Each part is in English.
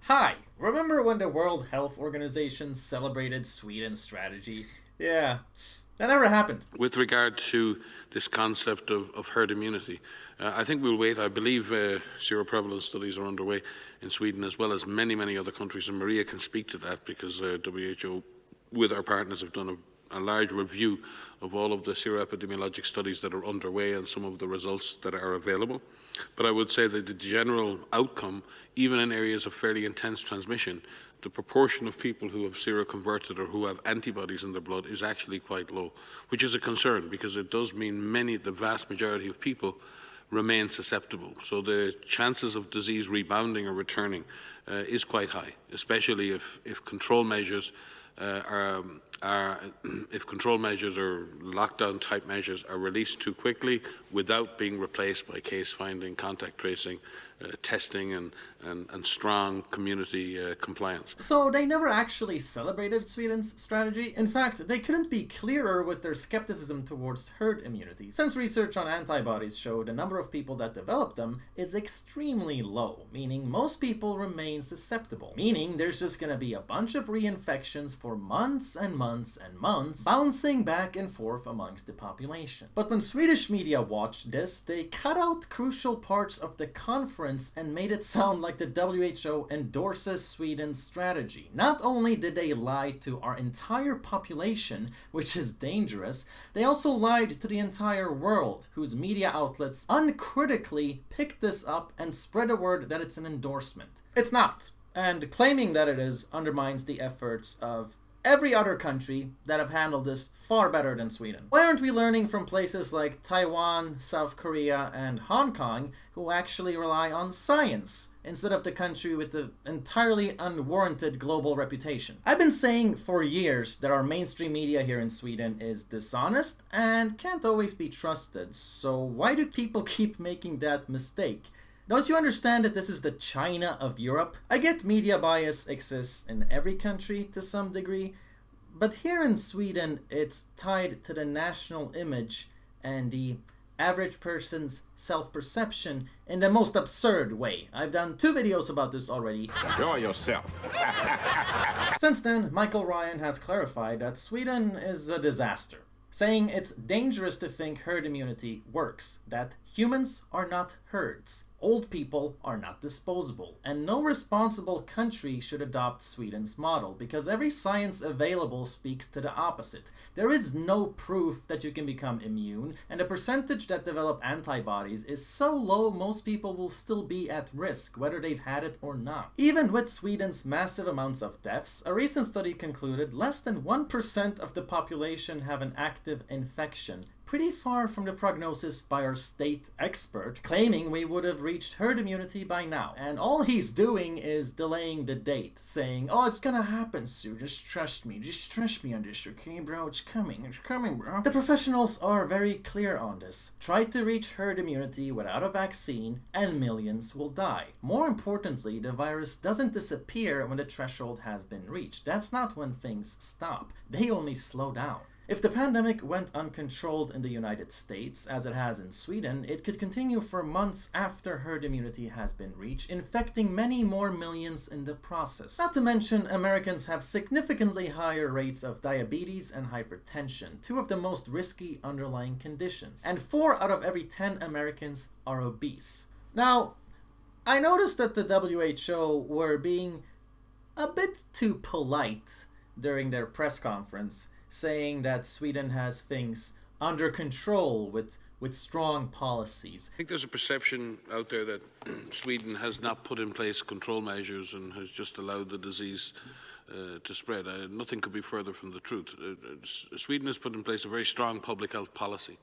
Hi! Remember when the World Health Organization celebrated Sweden's strategy? Yeah, that never happened. With regard to this concept of herd immunity, I think we'll wait. I believe seroprevalence studies are underway in Sweden as well as many, many other countries, and Maria can speak to that because WHO, with our partners, have done a large review of all of the seroepidemiologic studies that are underway and some of the results that are available. But I would say that the general outcome, even in areas of fairly intense transmission, the proportion of people who have seroconverted or who have antibodies in their blood is actually quite low, which is a concern because it does mean the vast majority of people remain susceptible. So the chances of disease rebounding or returning is quite high, especially if control measures if control measures or lockdown type measures are released too quickly without being replaced by case finding, contact tracing, testing and strong community compliance. So they never actually celebrated Sweden's strategy? In fact, they couldn't be clearer with their skepticism towards herd immunity, since research on antibodies showed the number of people that develop them is extremely low, meaning most people remain susceptible, meaning there's just gonna be a bunch of reinfections for months and months and months, bouncing back and forth amongst the population. But when Swedish media watched this, they cut out crucial parts of the conference and made it sound like the WHO endorses Sweden's strategy. Not only did they lie to our entire population, which is dangerous, they also lied to the entire world, whose media outlets uncritically picked this up and spread a word that it's an endorsement. It's not. And claiming that it is undermines the efforts of every other country that have handled this far better than Sweden. Why aren't we learning from places like Taiwan, South Korea, and Hong Kong, who actually rely on science, instead of the country with the entirely unwarranted global reputation? I've been saying for years that our mainstream media here in Sweden is dishonest and can't always be trusted, so why do people keep making that mistake? Don't you understand that this is the China of Europe? I get media bias exists in every country to some degree, but here in Sweden it's tied to the national image and the average person's self-perception in the most absurd way. I've done 2 videos about this already. Enjoy yourself. Since then, Michael Ryan has clarified that Sweden is a disaster, saying it's dangerous to think herd immunity works, that humans are not herds, old people are not disposable, and no responsible country should adopt Sweden's model, because every science available speaks to the opposite. There is no proof that you can become immune, and the percentage that develop antibodies is so low most people will still be at risk, whether they've had it or not. Even with Sweden's massive amounts of deaths, a recent study concluded less than 1% of the population have an active infection, pretty far from the prognosis by our state expert, claiming we would have reached herd immunity by now. And all he's doing is delaying the date, saying, oh, it's gonna happen soon, just trust me on this, okay bro, it's coming bro. The professionals are very clear on this. Try to reach herd immunity without a vaccine and millions will die. More importantly, the virus doesn't disappear when the threshold has been reached. That's not when things stop. They only slow down. If the pandemic went uncontrolled in the United States, as it has in Sweden, it could continue for months after herd immunity has been reached, infecting many more millions in the process. Not to mention, Americans have significantly higher rates of diabetes and hypertension, 2 of the most risky underlying conditions, and 4 out of every 10 Americans are obese. Now, I noticed that the WHO were being a bit too polite during their press conference, saying that Sweden has things under control with strong policies. I think there's a perception out there that Sweden has not put in place control measures and has just allowed the disease to spread. Nothing could be further from the truth. Sweden has put in place a very strong public health policy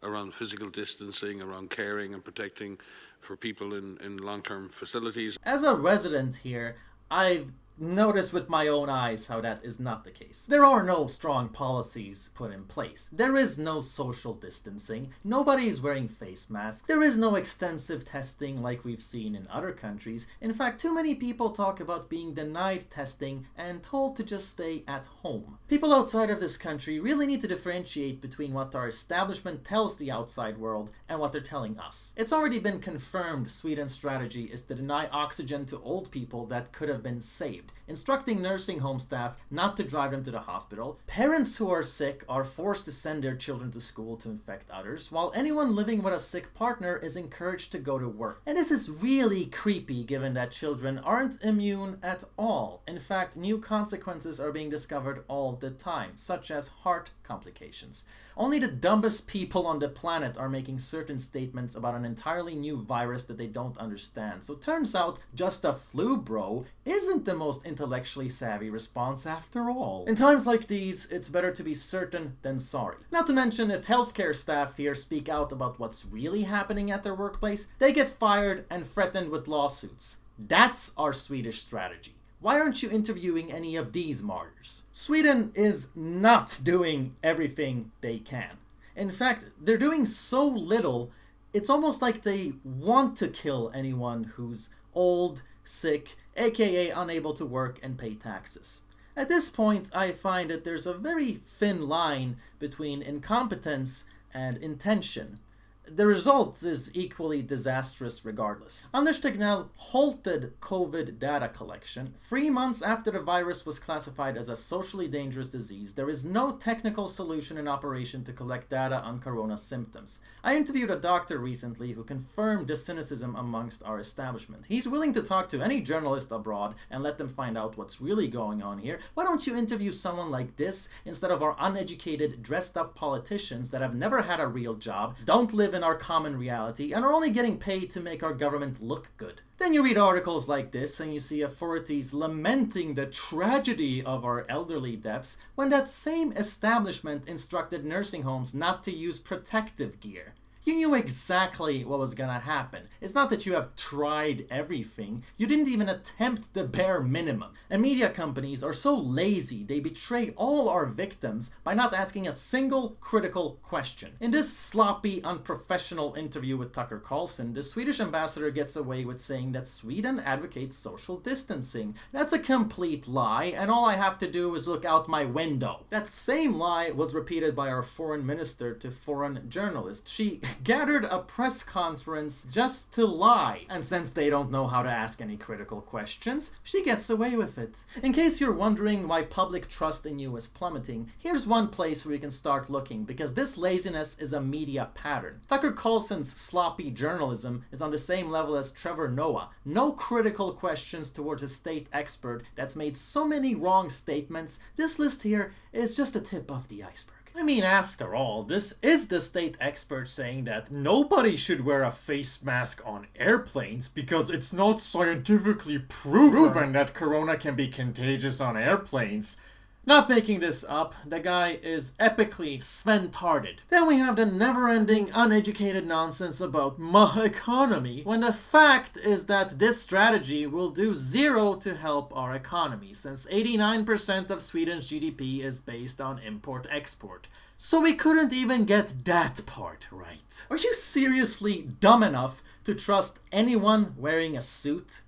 around physical distancing, around caring and protecting for people in long-term facilities. As a resident here, I've notice with my own eyes how that is not the case. There are no strong policies put in place. There is no social distancing. Nobody is wearing face masks. There is no extensive testing like we've seen in other countries. In fact, too many people talk about being denied testing and told to just stay at home. People outside of this country really need to differentiate between what our establishment tells the outside world and what they're telling us. It's already been confirmed Sweden's strategy is to deny oxygen to old people that could have been saved, instructing nursing home staff not to drive them to the hospital. Parents who are sick are forced to send their children to school to infect others, while anyone living with a sick partner is encouraged to go to work. And this is really creepy given that children aren't immune at all. In fact, new consequences are being discovered all the time, such as heart complications. Only the dumbest people on the planet are making certain statements about an entirely new virus that they don't understand. So turns out, just a flu, bro, isn't the most intellectually savvy response after all. In times like these, it's better to be certain than sorry. Not to mention, if healthcare staff here speak out about what's really happening at their workplace, they get fired and threatened with lawsuits. That's our Swedish strategy. Why aren't you interviewing any of these martyrs? Sweden is not doing everything they can. In fact, they're doing so little, it's almost like they want to kill anyone who's old, sick, aka unable to work and pay taxes. At this point, I find that there's a very thin line between incompetence and intention. The result is equally disastrous regardless. Anders Tegnell halted COVID data collection 3 months after the virus was classified as a socially dangerous disease. There is no technical solution in operation to collect data on corona symptoms. I interviewed a doctor recently who confirmed the cynicism amongst our establishment. He's willing to talk to any journalist abroad and let them find out what's really going on here. Why don't you interview someone like this instead of our uneducated, dressed up politicians that have never had a real job, don't live in our common reality, and are only getting paid to make our government look good? Then you read articles like this and you see authorities lamenting the tragedy of our elderly deaths when that same establishment instructed nursing homes not to use protective gear. You knew exactly what was gonna happen. It's not that you have tried everything, you didn't even attempt the bare minimum. And media companies are so lazy, they betray all our victims by not asking a single critical question. In this sloppy, unprofessional interview with Tucker Carlson, the Swedish ambassador gets away with saying that Sweden advocates social distancing. That's a complete lie, and all I have to do is look out my window. That same lie was repeated by our foreign minister to foreign journalists. She gathered a press conference just to lie, and since they don't know how to ask any critical questions, she gets away with it. In case you're wondering why public trust in you is plummeting, here's one place where you can start looking, because this laziness is a media pattern. Tucker Carlson's sloppy journalism is on the same level as Trevor Noah. No critical questions towards a state expert that's made so many wrong statements. This list here is just the tip of the iceberg. I mean, after all, this is the state expert saying that nobody should wear a face mask on airplanes because it's not scientifically proven that corona can be contagious on airplanes. Not making this up, the guy is epically Sventarded. Then we have the never-ending uneducated nonsense about my economy, when the fact is that this strategy will do zero to help our economy, since 89% of Sweden's GDP is based on import-export. So we couldn't even get that part right. Are you seriously dumb enough to trust anyone wearing a suit?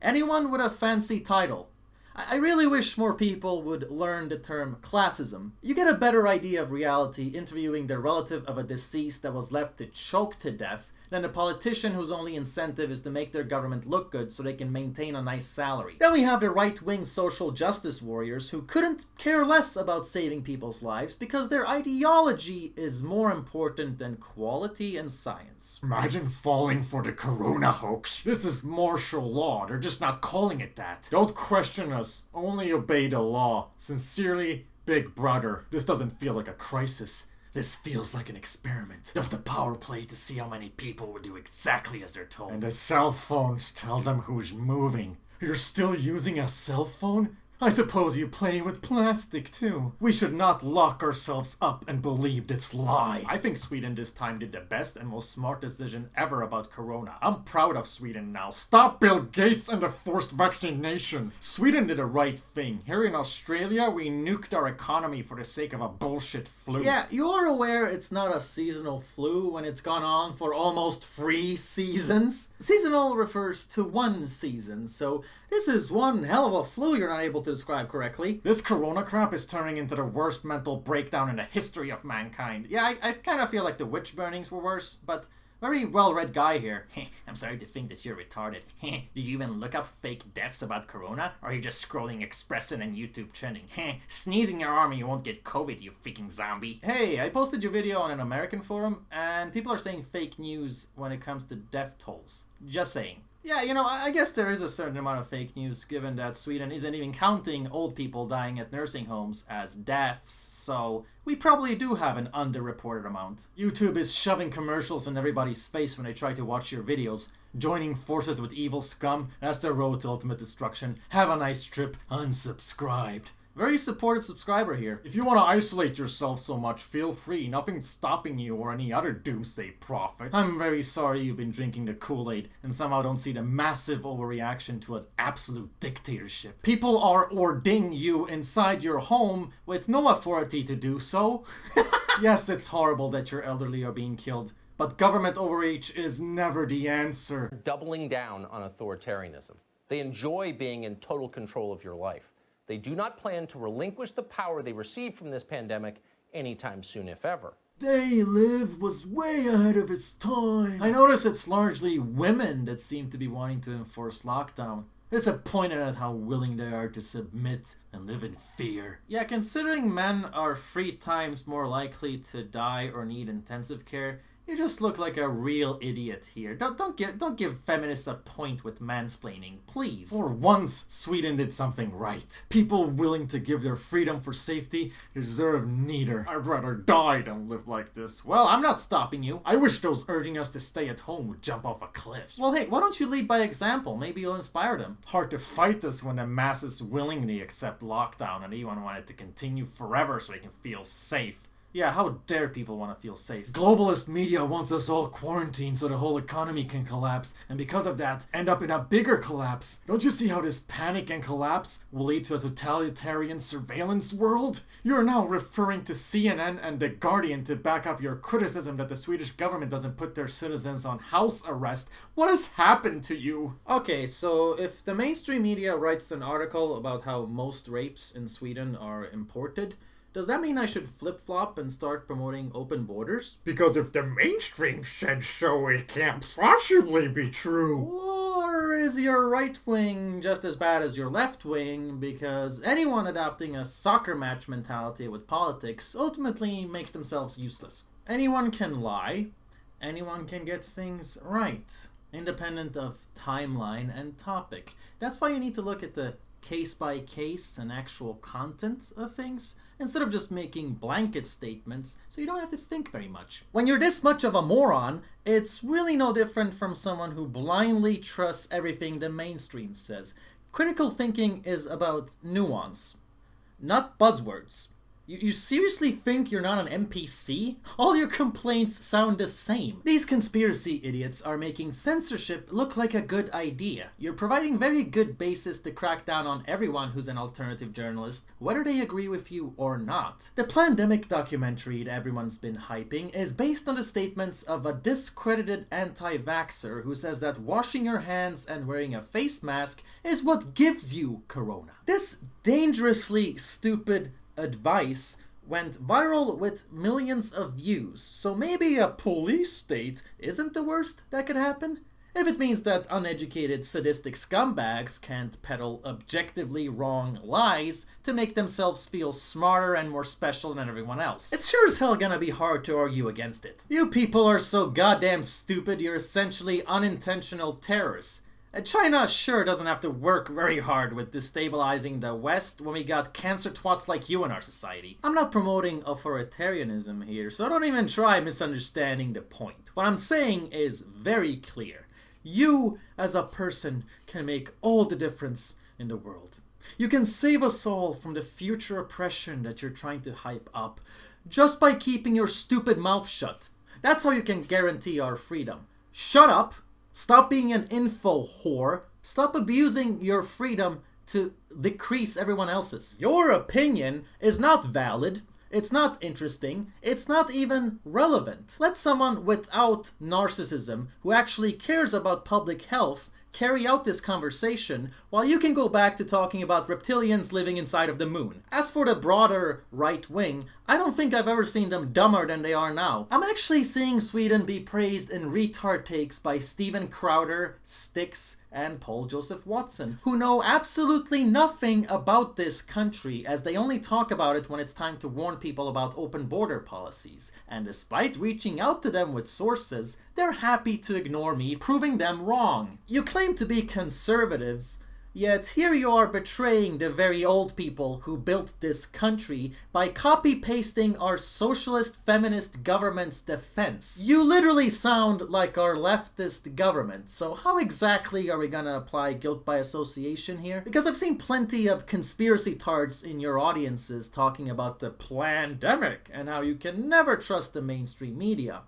Anyone with a fancy title? I really wish more people would learn the term classism. You get a better idea of reality interviewing the relative of a deceased that was left to choke to death than a politician whose only incentive is to make their government look good so they can maintain a nice salary. Then we have the right-wing social justice warriors who couldn't care less about saving people's lives because their ideology is more important than quality and science. Imagine falling for the corona hoax. This is martial law. They're just not calling it that. Don't question us. Only obey the law. Sincerely, Big Brother. This doesn't feel like a crisis. This feels like an experiment. Just a power play to see how many people would do exactly as they're told. And the cell phones tell them who's moving. You're still using a cell phone? I suppose you play with plastic too. We should not lock ourselves up and believe this lie. I think Sweden this time did the best and most smart decision ever about Corona. I'm proud of Sweden now. Stop Bill Gates and the forced vaccination. Sweden did the right thing. Here in Australia, we nuked our economy for the sake of a bullshit flu. Yeah, you're aware it's not a seasonal flu when it's gone on for almost 3 seasons? Seasonal refers to one season, so this is one hell of a flu you're not able to describe correctly. This corona crap is turning into the worst mental breakdown in the history of mankind. Yeah, I kind of feel like the witch burnings were worse, but very well-read guy here. I'm sorry to think that you're retarded. Did you even look up fake deaths about corona? Or are you just scrolling Expressin and YouTube trending? Sneeze in your arm and you won't get COVID, you freaking zombie. Hey, I posted your video on an American forum, and people are saying fake news when it comes to death tolls. Just saying. Yeah, you know, I guess there is a certain amount of fake news given that Sweden isn't even counting old people dying at nursing homes as deaths, so we probably do have an underreported amount. YouTube is shoving commercials in everybody's face when they try to watch your videos. Joining forces with evil scum, that's the road to ultimate destruction. Have a nice trip, unsubscribed. Very supportive subscriber here. If you want to isolate yourself so much, feel free. Nothing's stopping you or any other doomsday prophet. I'm very sorry you've been drinking the Kool-Aid and somehow don't see the massive overreaction to an absolute dictatorship. People are ordaining you inside your home with no authority to do so. Yes, it's horrible that your elderly are being killed, but government overreach is never the answer. Doubling down on authoritarianism. They enjoy being in total control of your life. They do not plan to relinquish the power they received from this pandemic anytime soon, if ever. They Live was way ahead of its time. I notice it's largely women that seem to be wanting to enforce lockdown. Disappointed at how willing they are to submit and live in fear. Yeah, considering men are 3 times more likely to die or need intensive care, you just look like a real idiot here. Don't give feminists a point with mansplaining, please. For once, Sweden did something right. People willing to give their freedom for safety deserve neither. I'd rather die than live like this. Well, I'm not stopping you. I wish those urging us to stay at home would jump off a cliff. Well, hey, why don't you lead by example? Maybe you'll inspire them. Hard to fight this when the masses willingly accept lockdown and even want it to continue forever so they can feel safe. Yeah, how dare people want to feel safe? Globalist media wants us all quarantined so the whole economy can collapse, and because of that, end up in a bigger collapse. Don't you see how this panic and collapse will lead to a totalitarian surveillance world? You're now referring to CNN and The Guardian to back up your criticism that the Swedish government doesn't put their citizens on house arrest. What has happened to you? Okay, so if the mainstream media writes an article about how most rapes in Sweden are imported, does that mean I should flip-flop and start promoting open borders? Because if the mainstream said so, it can't possibly be true. Or is your right wing just as bad as your left wing? Because anyone adopting a soccer match mentality with politics ultimately makes themselves useless. Anyone can lie. Anyone can get things right, independent of timeline and topic. That's why you need to look at the case-by-case and actual content of things, instead of just making blanket statements so you don't have to think very much. When you're this much of a moron, it's really no different from someone who blindly trusts everything the mainstream says. Critical thinking is about nuance, not buzzwords. You seriously think you're not an NPC? All your complaints sound the same. These conspiracy idiots are making censorship look like a good idea. You're providing very good basis to crack down on everyone who's an alternative journalist, whether they agree with you or not. The Plandemic documentary that everyone's been hyping is based on the statements of a discredited anti-vaxxer who says that washing your hands and wearing a face mask is what gives you corona. This dangerously stupid advice went viral with millions of views, so maybe a police state isn't the worst that could happen? If it means that uneducated sadistic scumbags can't peddle objectively wrong lies to make themselves feel smarter and more special than everyone else. It's sure as hell gonna be hard to argue against it. You people are so goddamn stupid you're essentially unintentional terrorists. China sure doesn't have to work very hard with destabilizing the West when we got cancer twats like you in our society. I'm not promoting authoritarianism here, so don't even try misunderstanding the point. What I'm saying is very clear. You, as a person, can make all the difference in the world. You can save us all from the future oppression that you're trying to hype up just by keeping your stupid mouth shut. That's how you can guarantee our freedom. Shut up, stop being an info whore, stop abusing your freedom to decrease everyone else's. Your opinion is not valid, it's not interesting, it's not even relevant. Let someone without narcissism, who actually cares about public health, carry out this conversation, while you can go back to talking about reptilians living inside of the moon. As for the broader right wing, I don't think I've ever seen them dumber than they are now. I'm actually seeing Sweden be praised in retard takes by Steven Crowder, Styx, and Paul Joseph Watson, who know absolutely nothing about this country, as they only talk about it when it's time to warn people about open border policies. And despite reaching out to them with sources, they're happy to ignore me, proving them wrong. You claim to be conservatives, yet here you are betraying the very old people who built this country by copy-pasting our socialist feminist government's defense. You literally sound like our leftist government, so how exactly are we gonna apply guilt by association here? Because I've seen plenty of conspiracy tards in your audiences talking about the plandemic and how you can never trust the mainstream media.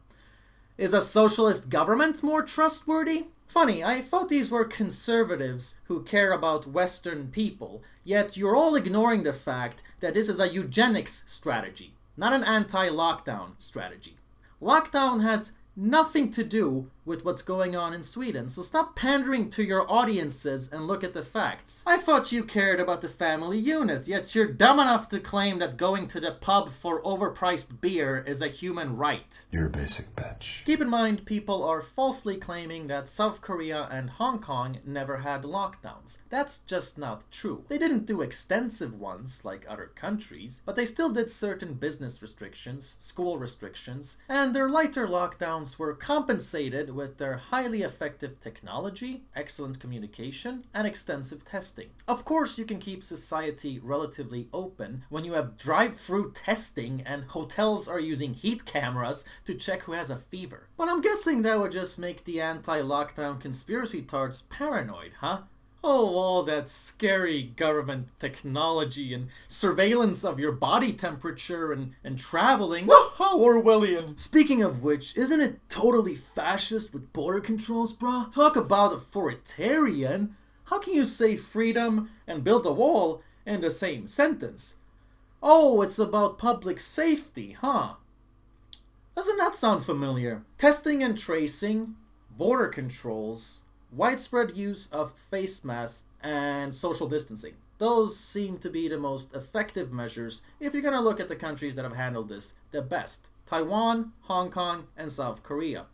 Is a socialist government more trustworthy? Funny, I thought these were conservatives who care about Western people, yet you're all ignoring the fact that this is a eugenics strategy, not an anti-lockdown strategy. Lockdown has nothing to do with what's going on in Sweden, so stop pandering to your audiences and look at the facts. I thought you cared about the family unit, yet you're dumb enough to claim that going to the pub for overpriced beer is a human right. You're a basic bitch. Keep in mind, people are falsely claiming that South Korea and Hong Kong never had lockdowns. That's just not true. They didn't do extensive ones like other countries, but they still did certain business restrictions, school restrictions, and their lighter lockdowns were compensated with their highly effective technology, excellent communication, and extensive testing. Of course, you can keep society relatively open when you have drive-through testing and hotels are using heat cameras to check who has a fever. But I'm guessing that would just make the anti-lockdown conspiracy tards paranoid, huh? Oh, all that scary government technology and surveillance of your body temperature and traveling. Well, how Orwellian. Speaking of which, isn't it totally fascist with border controls, bruh? Talk about authoritarian. How can you say freedom and build a wall in the same sentence? Oh, it's about public safety, huh? Doesn't that sound familiar? Testing and tracing, border controls, widespread use of face masks, and social distancing. Those seem to be the most effective measures if you're gonna look at the countries that have handled this the best. Taiwan, Hong Kong, and South Korea.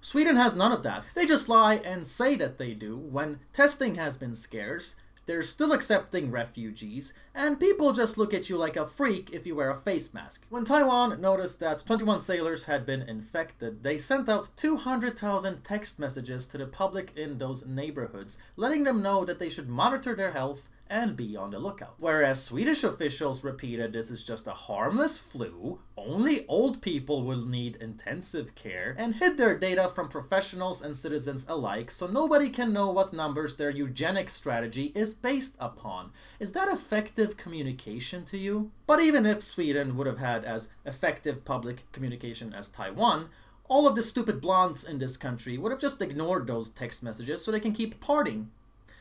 Sweden has none of that. They just lie and say that they do when testing has been scarce, they're still accepting refugees, and people just look at you like a freak if you wear a face mask. When Taiwan noticed that 21 sailors had been infected, they sent out 200,000 text messages to the public in those neighborhoods, letting them know that they should monitor their health and be on the lookout. Whereas Swedish officials repeated this is just a harmless flu, only old people will need intensive care, and hid their data from professionals and citizens alike so nobody can know what numbers their eugenics strategy is based upon. Is that effective communication to you? But even if Sweden would have had as effective public communication as Taiwan, all of the stupid blondes in this country would have just ignored those text messages so they can keep partying.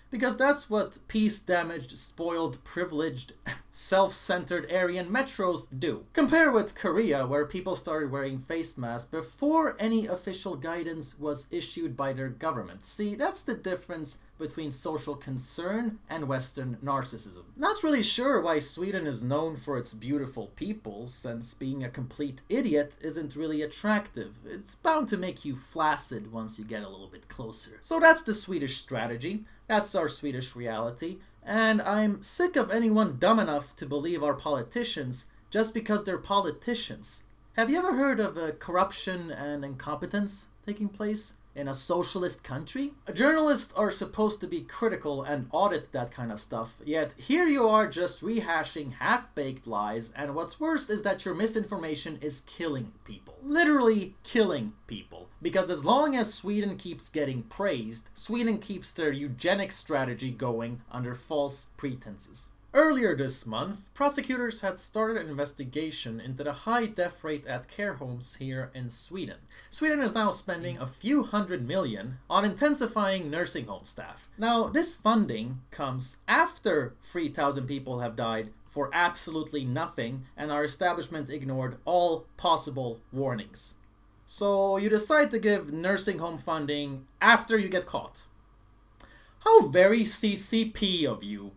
Because that's what peace-damaged, spoiled, privileged, self-centered Aryan metros do. Compare with Korea, where people started wearing face masks before any official guidance was issued by their government. See, that's the difference between social concern and Western narcissism. Not really sure why Sweden is known for its beautiful people, since being a complete idiot isn't really attractive. It's bound to make you flaccid once you get a little bit closer. So that's the Swedish strategy. That's our Swedish reality, and I'm sick of anyone dumb enough to believe our politicians just because they're politicians. Have you ever heard of corruption and incompetence taking place in a socialist country? Journalists are supposed to be critical and audit that kind of stuff, yet here you are just rehashing half-baked lies, and what's worse is that your misinformation is killing people. Literally killing people. Because as long as Sweden keeps getting praised, Sweden keeps their eugenics strategy going under false pretenses. Earlier this month, prosecutors had started an investigation into the high death rate at care homes here in Sweden. Sweden is now spending a few $100 million on intensifying nursing home staff. Now, this funding comes after 3,000 people have died for absolutely nothing and our establishment ignored all possible warnings. So you decide to give nursing home funding after you get caught. How very CCP of you.